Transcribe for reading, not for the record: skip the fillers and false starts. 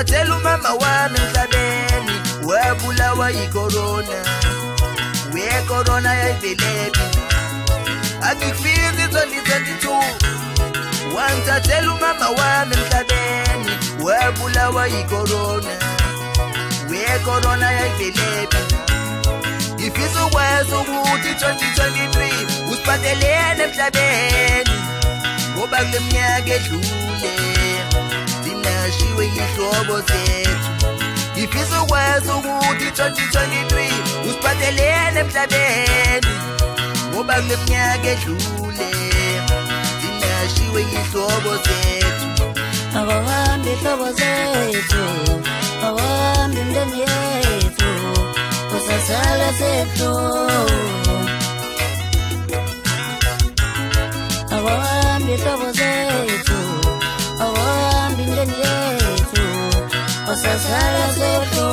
Tell mama wami mhlabeni webulawa yicorona we corona yayivelephi akufiki 2022 tell mama wami mhlabeni webulawa yicorona we corona yayivelephi ifisa ukwazi ukuthi 2023 usiphathelene emhlabeni ngoba kule minyaka edlule Shiwe yihlobo zethu ifisa ukwazi ukuthi 2023 usiphathelene emhlabeni ngoba kule minyaka edlule sinashiwe yihlobo zethu abahambi ihlobo zethu abahambi imndeni yethu kusasala sethu abahambi ihlobo zethu abahambi imndeni yethu kusasala sethu